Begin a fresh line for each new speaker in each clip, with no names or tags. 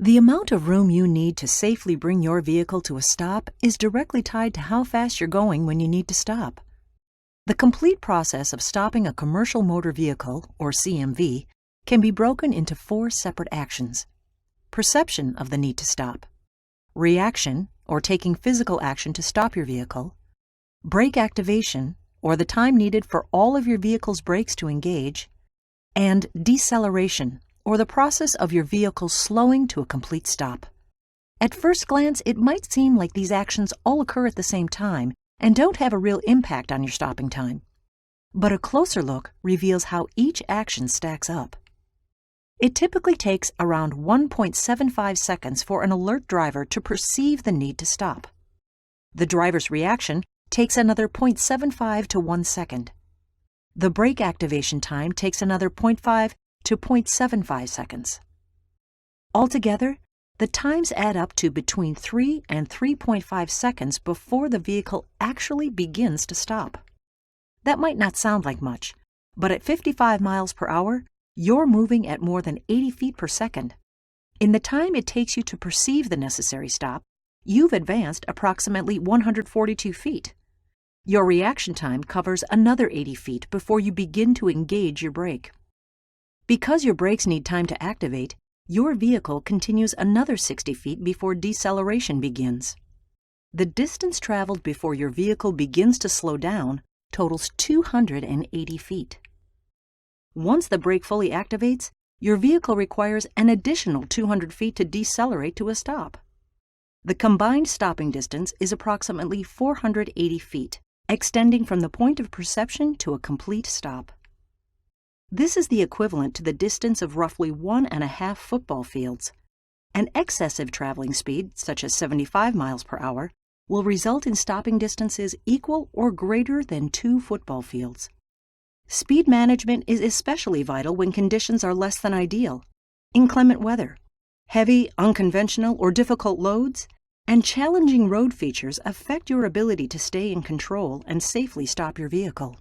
The amount of room you need to safely bring your vehicle to a stop is directly tied to how fast you're going when you need to stop. The complete process of stopping a commercial motor vehicle, or CMV, can be broken into 4 separate actions: perception of the need to stop, reaction, or taking physical action to stop your vehicle, brake activation, or the time needed for all of your vehicle's brakes to engage, and deceleration, or the process of your vehicle slowing to a complete stop. At first glance, it might seem like these actions all occur at the same time and don't have a real impact on your stopping time. But a closer look reveals how each action stacks up. It typically takes around 1.75 seconds for an alert driver to perceive the need to stop. The driver's reaction takes another 0.75 to 1 second. The brake activation time takes another 0.5 to 0.75 seconds. Altogether, the times add up to between 3 and 3.5 seconds before the vehicle actually begins to stop. That might not sound like much, but at 55 miles per hour, you're moving at more than 80 feet per second. In the time it takes you to perceive the necessary stop, you've advanced approximately 142 feet. Your reaction time covers another 80 feet before you begin to engage your brake. Because your brakes need time to activate, your vehicle continues another 60 feet before deceleration begins. The distance traveled before your vehicle begins to slow down totals 280 feet. Once the brake fully activates, your vehicle requires an additional 200 feet to decelerate to a stop. The combined stopping distance is approximately 480 feet, extending from the point of perception to a complete stop. This is the equivalent to the distance of roughly 1.5 football fields. An excessive traveling speed, such as 75 miles per hour, will result in stopping distances equal or greater than 2 football fields. Speed management is especially vital when conditions are less than ideal: inclement weather, heavy, unconventional, or difficult loads, and challenging road features affect your ability to stay in control and safely stop your vehicle.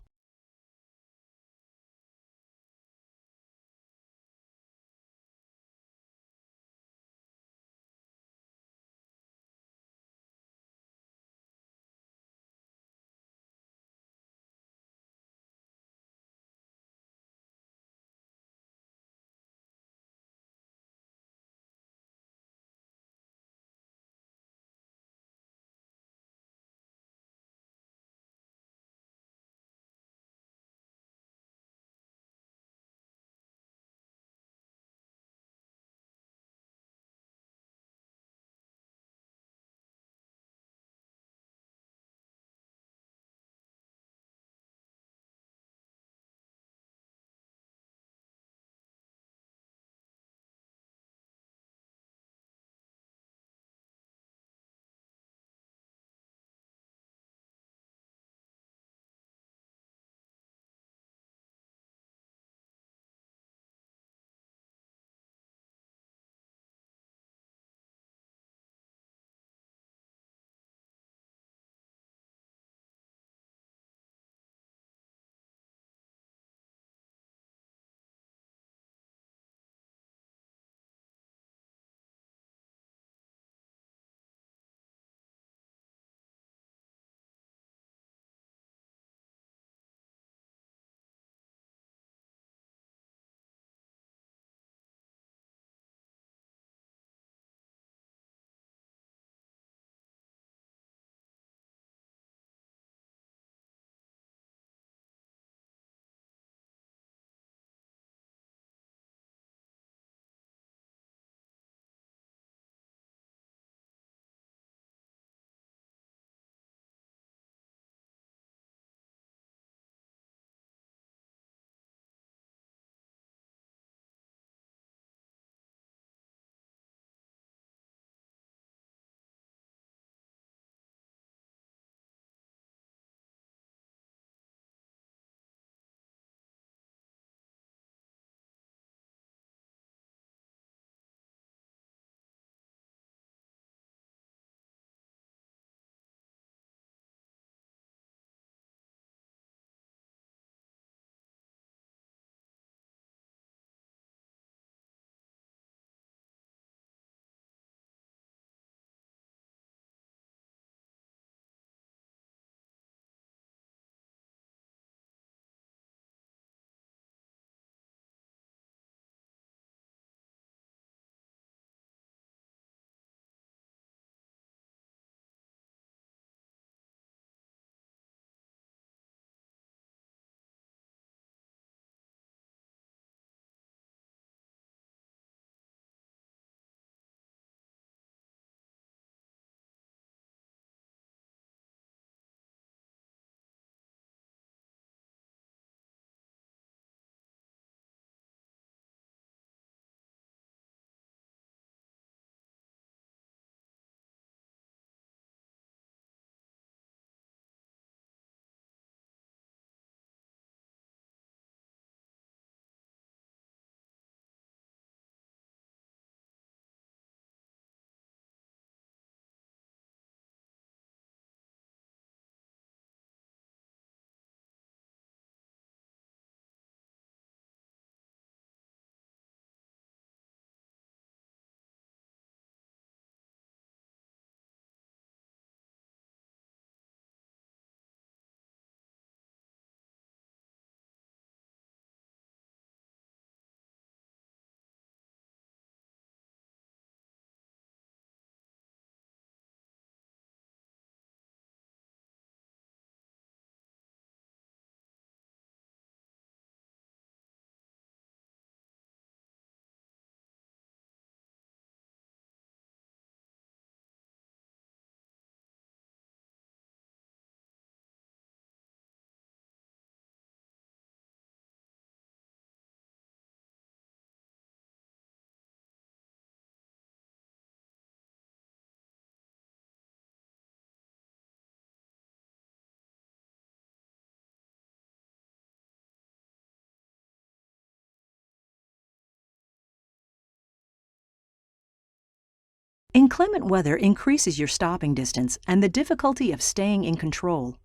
Inclement weather increases your stopping distance and the difficulty of staying in control.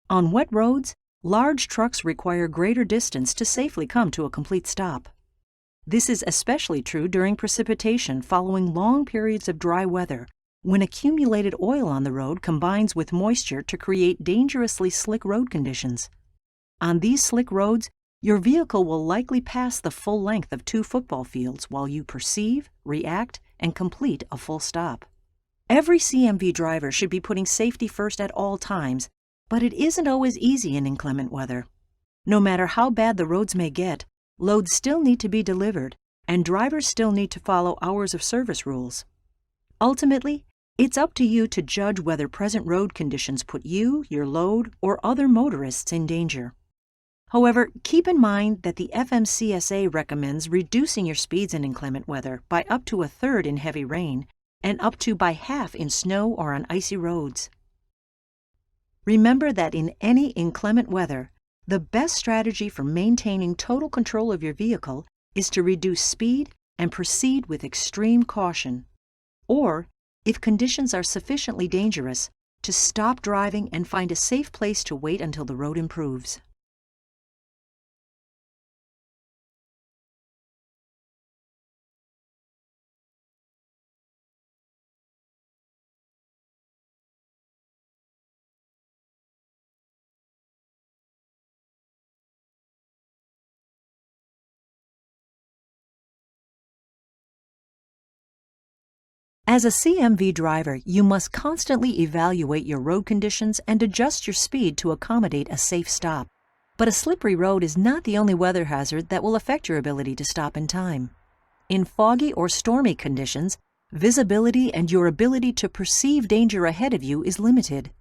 On wet roads, large trucks require greater distance to safely come to a complete stop. This is especially true during precipitation following long periods of dry weather, when accumulated oil on the road combines with moisture to create dangerously slick road conditions. On these slick roads, your vehicle will likely pass the full length of 2 football fields while you perceive, react, and complete a full stop. Every CMV driver should be putting safety first at all times, but it isn't always easy in inclement weather. No matter how bad the roads may get, loads still need to be delivered, and drivers still need to follow hours of service rules. Ultimately, it's up to you to judge whether present road conditions put you, your load, or other motorists in danger. However, keep in mind that the FMCSA recommends reducing your speeds in inclement weather by up to 1/3 in heavy rain and up to by half in snow or on icy roads. Remember that in any inclement weather, the best strategy for maintaining total control of your vehicle is to reduce speed and proceed with extreme caution. Or, if conditions are sufficiently dangerous, to stop driving and find a safe place to wait until the road improves. As a CMV driver, you must constantly evaluate your road conditions and adjust your speed to accommodate a safe stop. But a slippery road is not the only weather hazard that will affect your ability to stop in time. In foggy or stormy conditions, visibility and your ability to perceive danger ahead of you is limited.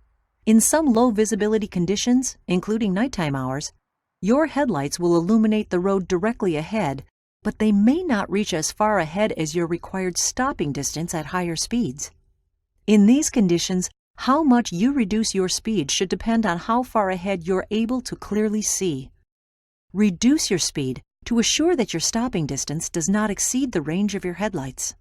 In some low visibility conditions, including nighttime hours, your headlights will illuminate the road directly ahead, but they may not reach as far ahead as your required stopping distance at higher speeds. In these conditions, how much you reduce your speed should depend on how far ahead you're able to clearly see. Reduce your speed to assure that your stopping distance does not exceed the range of your headlights.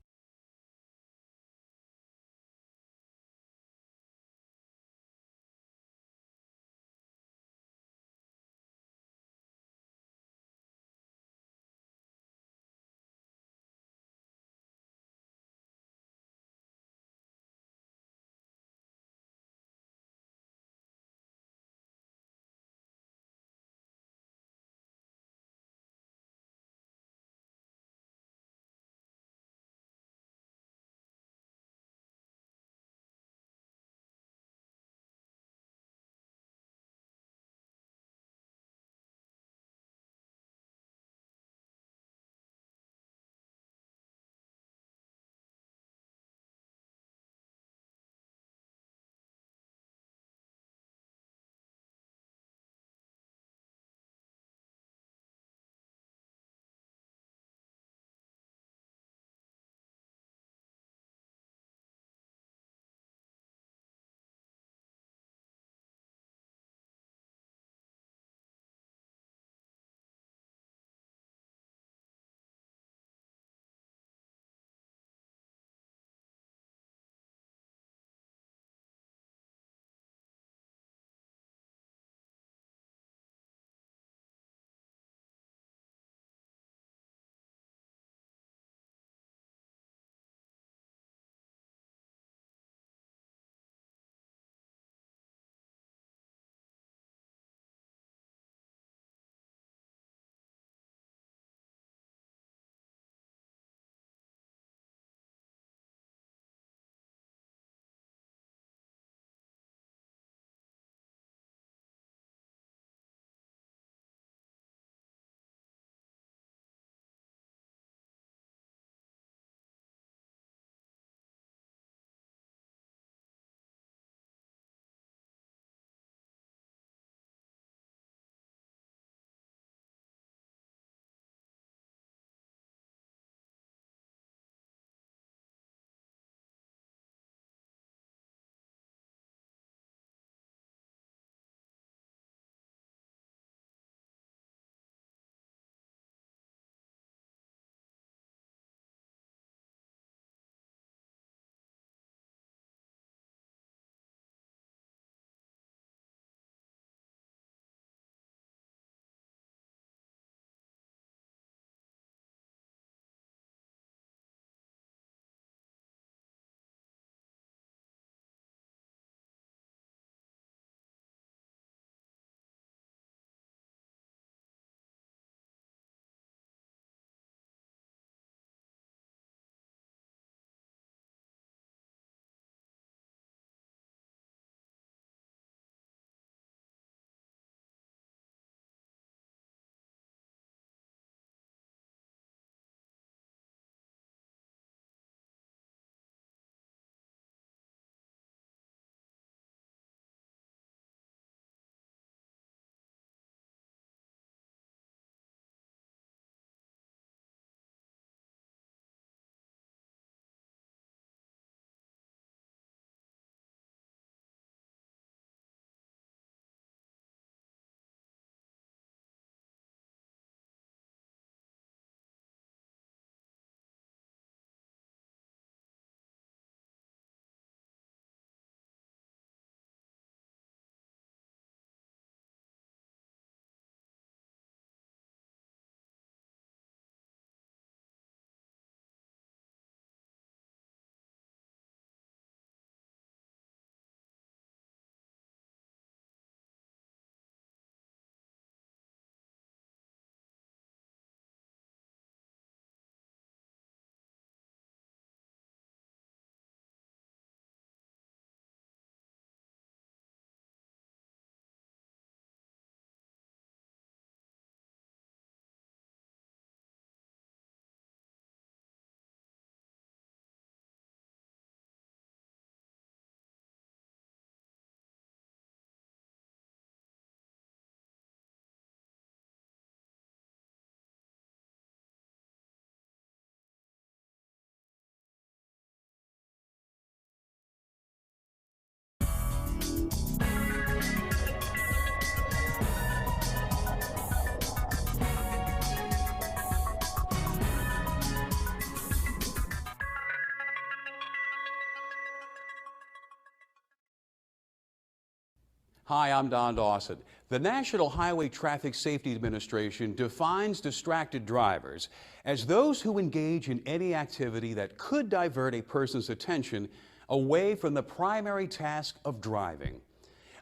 Hi, I'm Don Dawson. The National Highway Traffic Safety Administration defines distracted drivers as those who engage in any activity that could divert a person's attention away from the primary task of driving.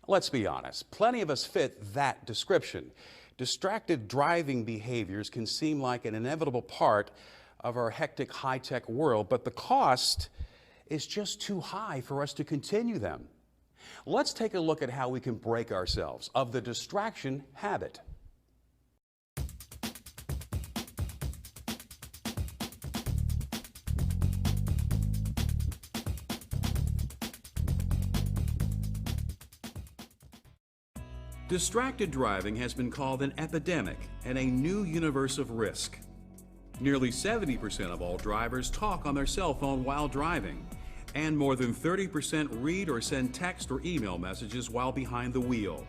Let's be honest, plenty of us fit that description. Distracted driving behaviors can seem like an inevitable part of our hectic high-tech world, but the cost is just too high for us to continue them. Let's take a look at how we can break ourselves of the distraction habit. Distracted driving has been called an epidemic and a new universe of risk. Nearly 70% of all drivers talk on their cell phone while driving, and more than 30% read or send text or email messages while behind the wheel.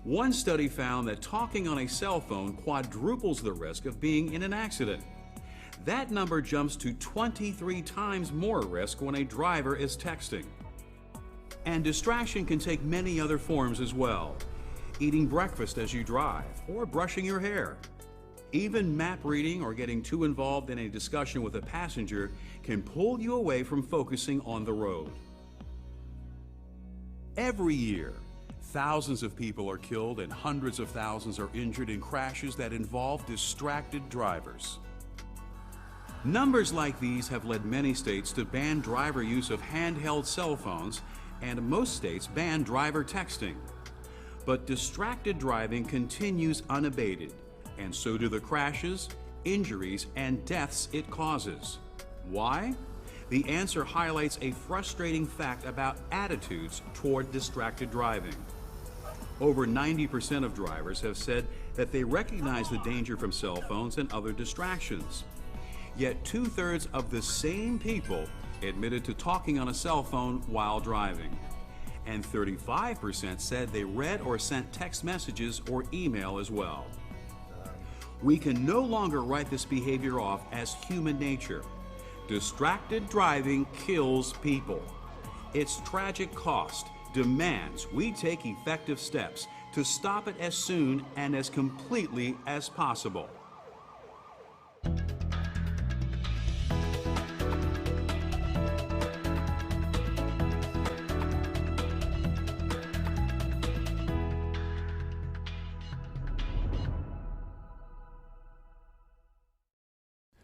One study found that talking on a cell phone quadruples the risk of being in an accident. That number jumps to 23 times more risk when a driver is texting. And distraction can take many other forms as well. Eating breakfast as you drive, or brushing your hair. Even map reading or getting too involved in a discussion with a passenger can pull you away from focusing on the road. Every year, thousands of people are killed and hundreds of thousands are injured in crashes that involve distracted drivers. Numbers like these have led many states to ban driver use of handheld cell phones, and most states ban driver texting. But distracted driving continues unabated, and so do the crashes, injuries, and deaths it causes. Why? The answer highlights a frustrating fact about attitudes toward distracted driving. Over 90% of drivers have said that they recognize the danger from cell phones and other distractions. Yet 2/3 of the same people admitted to talking on a cell phone while driving. And 35% said they read or sent text messages or email as well. We can no longer write this behavior off as human nature. Distracted driving kills people. Its tragic cost demands we take effective steps to stop it as soon and as completely as possible.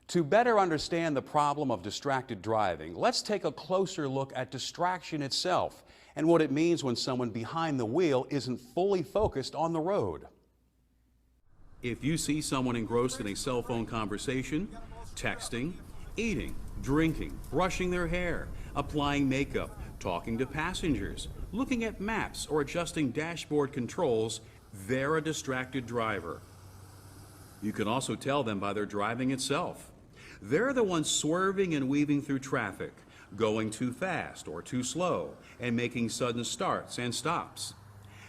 To better understand the problem of distracted driving, let's take a closer look at distraction itself and what it means when someone behind the wheel isn't fully focused on the road. If you see someone engrossed in a cell phone conversation, texting, eating, drinking, brushing their hair, applying makeup, talking to passengers, looking at maps, or adjusting dashboard controls, they're a distracted driver. You can also tell them by their driving itself. They're the ones swerving and weaving through traffic, going too fast or too slow, and making sudden starts and stops.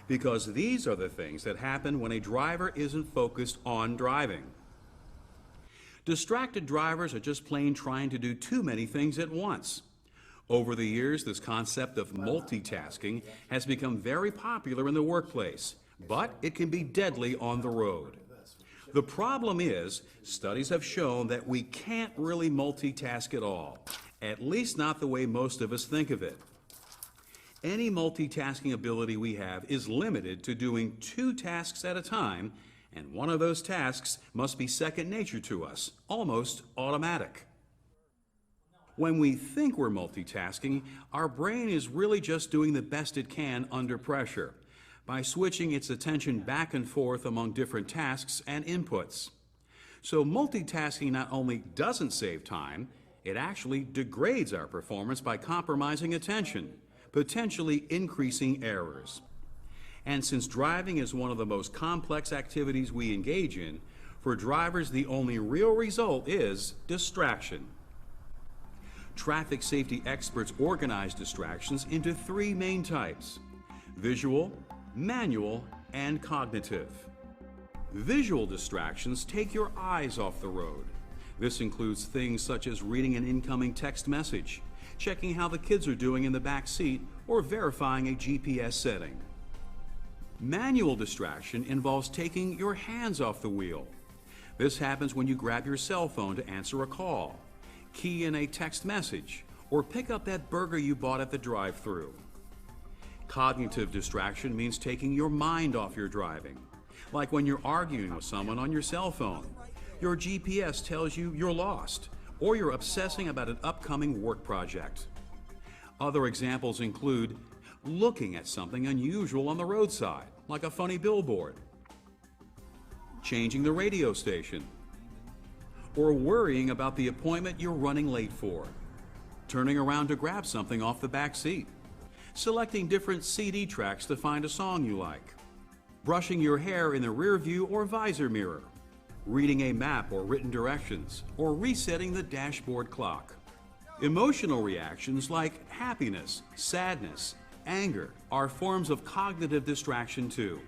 Because these are the things that happen when a driver isn't focused on driving. Distracted drivers are just plain trying to do too many things at once. Over the years, this concept of multitasking has become very popular in the workplace, but it can be deadly on the road. The problem is, studies have shown that we can't really multitask at all, at least not the way most of us think of it. Any multitasking ability we have is limited to doing 2 tasks at a time, and one of those tasks must be second nature to us, almost automatic. When we think we're multitasking, our brain is really just doing the best it can under pressure, by switching its attention back and forth among different tasks and inputs. So multitasking not only doesn't save time, it actually degrades our performance by compromising attention, potentially increasing errors. And since driving is one of the most complex activities we engage in, for drivers the only real result is distraction. Traffic safety experts organize distractions into 3 main types: visual, manual, and cognitive. Visual distractions take your eyes off the road. This includes things such as reading an incoming text message, checking how the kids are doing in the back seat, or verifying a GPS setting. Manual distraction involves taking your hands off the wheel. This happens when you grab your cell phone to answer a call, key in a text message, or pick up that burger you bought at the drive-thru. Cognitive distraction means taking your mind off your driving, like when you're arguing with someone on your cell phone. Your GPS tells you you're lost, or you're obsessing about an upcoming work project. Other examples include looking at something unusual on the roadside, like a funny billboard, changing the radio station, or worrying about the appointment you're running late for, turning around to grab something off the back seat, selecting different CD tracks to find a song you like, brushing your hair in the rear view or visor mirror, reading a map or written directions, or resetting the dashboard clock. Emotional reactions like happiness, sadness, anger are forms of cognitive distraction too.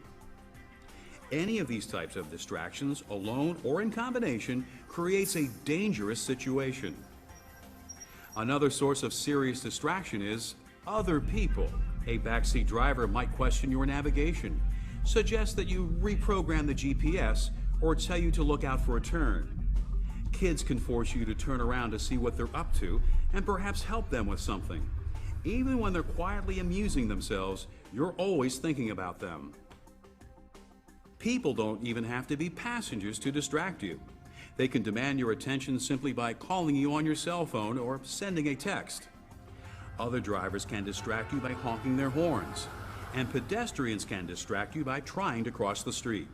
Any of these types of distractions, alone or in combination, creates a dangerous situation. Another source of serious distraction is other people. A backseat driver might question your navigation, suggest that you reprogram the GPS, or tell you to look out for a turn. Kids can force you to turn around to see what they're up to and perhaps help them with something. Even when they're quietly amusing themselves, you're always thinking about them. People don't even have to be passengers to distract you. They can demand your attention simply by calling you on your cell phone or sending a text. Other drivers can distract you by honking their horns, and pedestrians can distract you by trying to cross the street.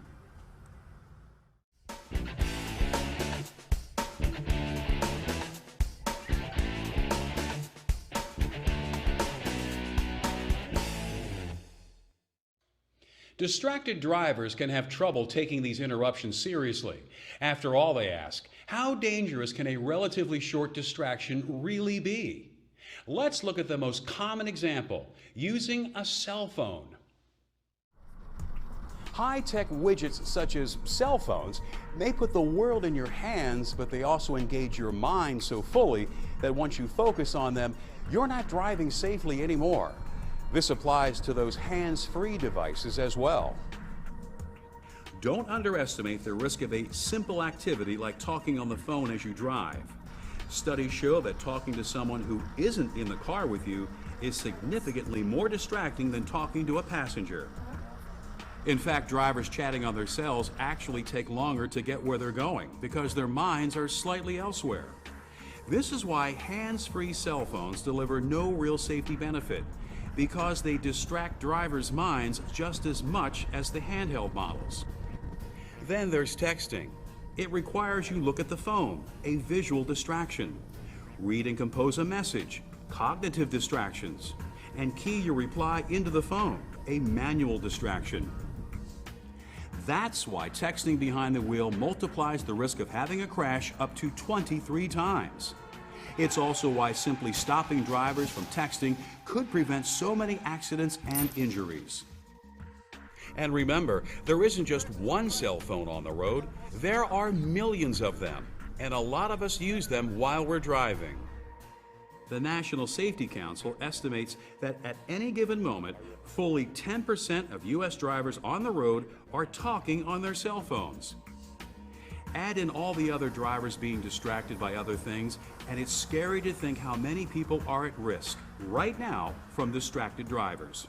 Distracted drivers can have trouble taking these interruptions seriously. After all, they ask, how dangerous can a relatively short distraction really be? Let's look at the most common example, using a cell phone. High-tech widgets such as cell phones may put the world in your hands, but they also engage your mind so fully that once you focus on them, you're not driving safely anymore. This applies to those hands-free devices as well. Don't underestimate the risk of a simple activity like talking on the phone as you drive. Studies show that talking to someone who isn't in the car with you is significantly more distracting than talking to a passenger. In fact, drivers chatting on their cells actually take longer to get where they're going because their minds are slightly elsewhere. This is why hands-free cell phones deliver no real safety benefit, because they distract drivers' minds just as much as the handheld models. Then there's texting. It requires you look at the phone, a visual distraction. Read and compose a message, cognitive distractions. And key your reply into the phone, a manual distraction. That's why texting behind the wheel multiplies the risk of having a crash up to 23 times. It's also why simply stopping drivers from texting could prevent so many accidents and injuries. And remember, there isn't just one cell phone on the road. There are millions of them, and a lot of us use them while we're driving. The National Safety Council estimates that at any given moment, fully 10% of U.S. drivers on the road are talking on their cell phones. Add in all the other drivers being distracted by other things, and it's scary to think how many people are at risk right now from distracted drivers.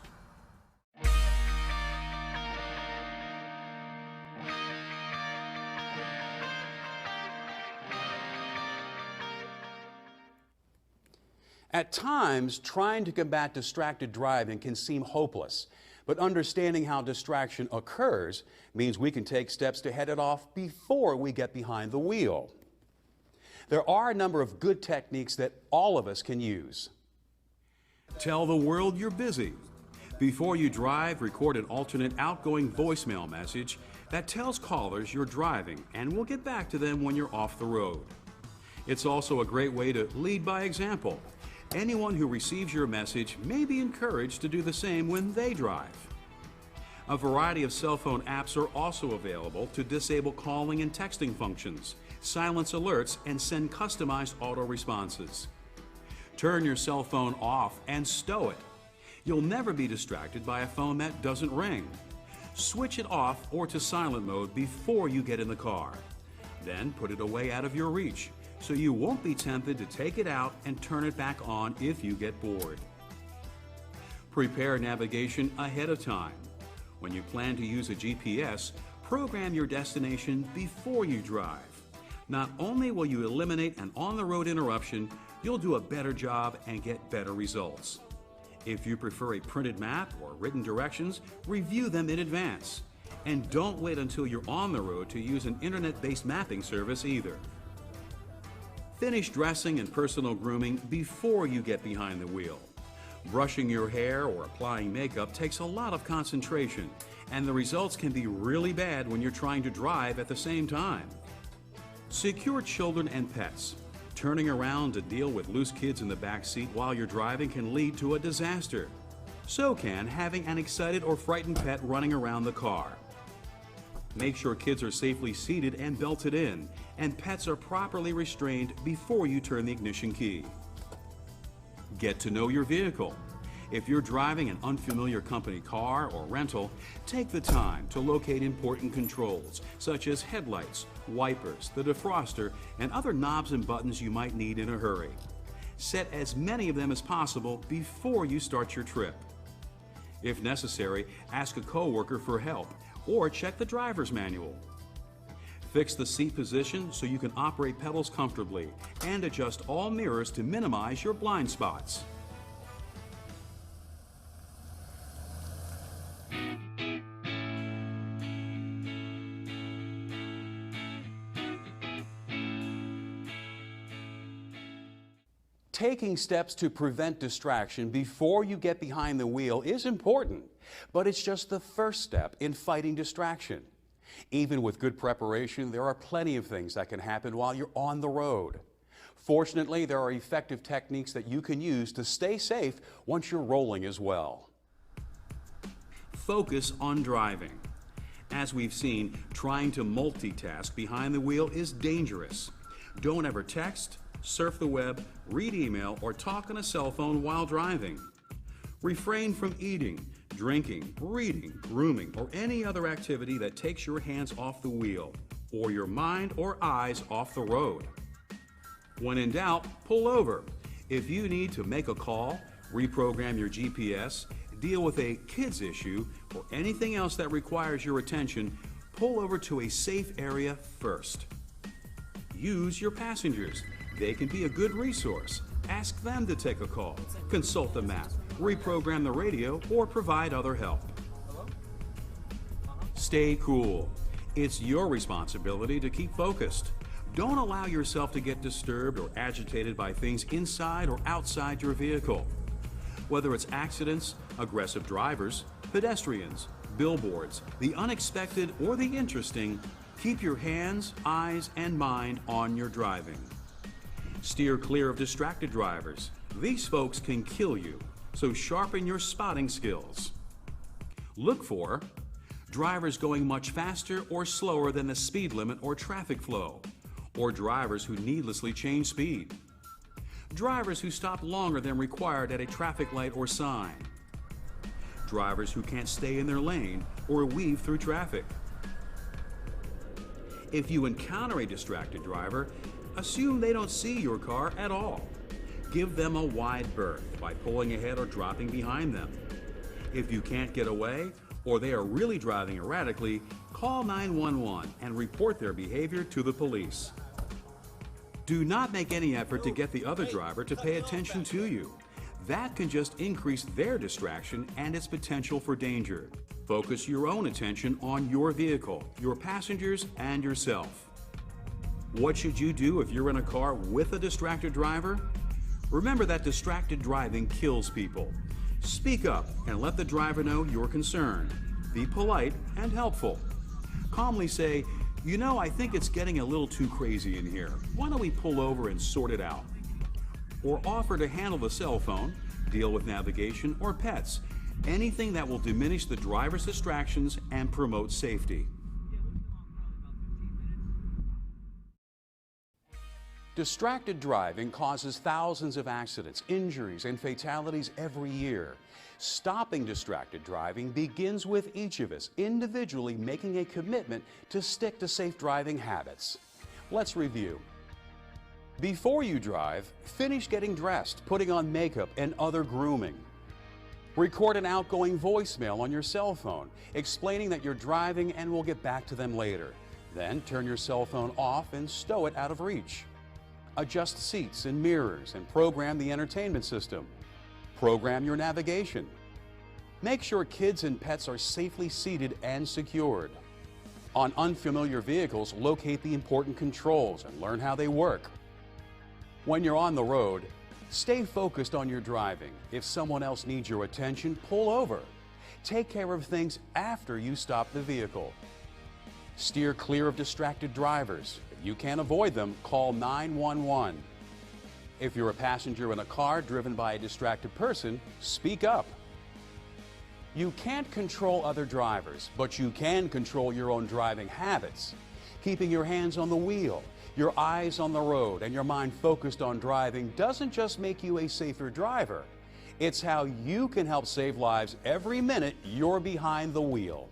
At times, trying to combat distracted driving can seem hopeless, but understanding how distraction occurs means we can take steps to head it off before we get behind the wheel. There are a number of good techniques that all of us can use. Tell the world you're busy. Before you drive, record an alternate outgoing voicemail message that tells callers you're driving, and we'll get back to them when you're off the road. It's also a great way to lead by example. Anyone who receives your message may be encouraged to do the same when they drive. A variety of cell phone apps are also available to disable calling and texting functions, silence alerts, and send customized auto responses. Turn your cell phone off and stow it. You'll never be distracted by a phone that doesn't ring. Switch it off or to silent mode before you get in the car. Then put it away out of your reach, so you won't be tempted to take it out and turn it back on if you get bored. Prepare navigation ahead of time. When you plan to use a GPS, program your destination before you drive. Not only will you eliminate an on-the-road interruption, you'll do a better job and get better results. If you prefer a printed map or written directions, review them in advance. And don't wait until you're on the road to use an internet-based mapping service either. Finish dressing and personal grooming before you get behind the wheel. Brushing your hair or applying makeup takes a lot of concentration, and the results can be really bad when you're trying to drive at the same time. Secure children and pets. Turning around to deal with loose kids in the back seat while you're driving can lead to a disaster. So can having an excited or frightened pet running around the car. Make sure kids are safely seated and belted in, and pets are properly restrained before you turn the ignition key. Get to know your vehicle. If you're driving an unfamiliar company car or rental, take the time to locate important controls, such as headlights, wipers, the defroster, and other knobs and buttons you might need in a hurry. Set as many of them as possible before you start your trip. If necessary, ask a coworker for help or check the driver's manual. Fix the seat position so you can operate pedals comfortably, and adjust all mirrors to minimize your blind spots. Taking steps to prevent distraction before you get behind the wheel is important, but it's just the first step in fighting distraction. Even with good preparation, there are plenty of things that can happen while you're on the road. Fortunately, there are effective techniques that you can use to stay safe once you're rolling as well. Focus on driving. As we've seen, trying to multitask behind the wheel is dangerous. Don't ever text, surf the web, read email, or talk on a cell phone while driving. Refrain from eating, drinking, reading, grooming, or any other activity that takes your hands off the wheel, or your mind or eyes off the road. When in doubt, pull over. If you need to make a call, reprogram your GPS, deal with a kids issue, or anything else that requires your attention, pull over to a safe area first. Use your passengers. They can be a good resource. Ask them to take a call, consult the map, reprogram the radio, or provide other help. Stay cool. It's your responsibility to keep focused. Don't allow yourself to get disturbed or agitated by things inside or outside your vehicle. Whether it's accidents, aggressive drivers, pedestrians, billboards, the unexpected or the interesting, keep your hands, eyes, and mind on your driving. Steer clear of distracted drivers. These folks can kill you, so sharpen your spotting skills. Look for drivers going much faster or slower than the speed limit or traffic flow, or drivers who needlessly change speed. Drivers who stop longer than required at a traffic light or sign. Drivers who can't stay in their lane or weave through traffic. If you encounter a distracted driver, assume they don't see your car at all. Give them a wide berth by pulling ahead or dropping behind them. If you can't get away, or they are really driving erratically, call 911 and report their behavior to the police. Do not make any effort to get the other driver to pay attention to you. That can just increase their distraction and its potential for danger. Focus your own attention on your vehicle, your passengers, and yourself. What should you do if you're in a car with a distracted driver? Remember that distracted driving kills people. Speak up and let the driver know you're concerned. Be polite and helpful. Calmly say, "You know, I think it's getting a little too crazy in here. Why don't we pull over and sort it out?" Or offer to handle the cell phone, deal with navigation, or pets. Anything that will diminish the driver's distractions and promote safety. Distracted driving causes thousands of accidents, injuries, and fatalities every year. Stopping distracted driving begins with each of us individually making a commitment to stick to safe driving habits. Let's review. Before you drive, finish getting dressed, putting on makeup and other grooming. Record an outgoing voicemail on your cell phone, explaining that you're driving and will get back to them later. Then turn your cell phone off and stow it out of reach. Adjust seats and mirrors and program the entertainment system. Program your navigation. Make sure kids and pets are safely seated and secured. On unfamiliar vehicles, locate the important controls and learn how they work. When you're on the road, stay focused on your driving. If someone else needs your attention, pull over. Take care of things after you stop the vehicle. Steer clear of distracted drivers. If you can't avoid them, call 911. If you're a passenger in a car driven by a distracted person, speak up. You can't control other drivers, but you can control your own driving habits. Keeping your hands on the wheel, your eyes on the road, and your mind focused on driving doesn't just make you a safer driver. It's how you can help save lives every minute you're behind the wheel.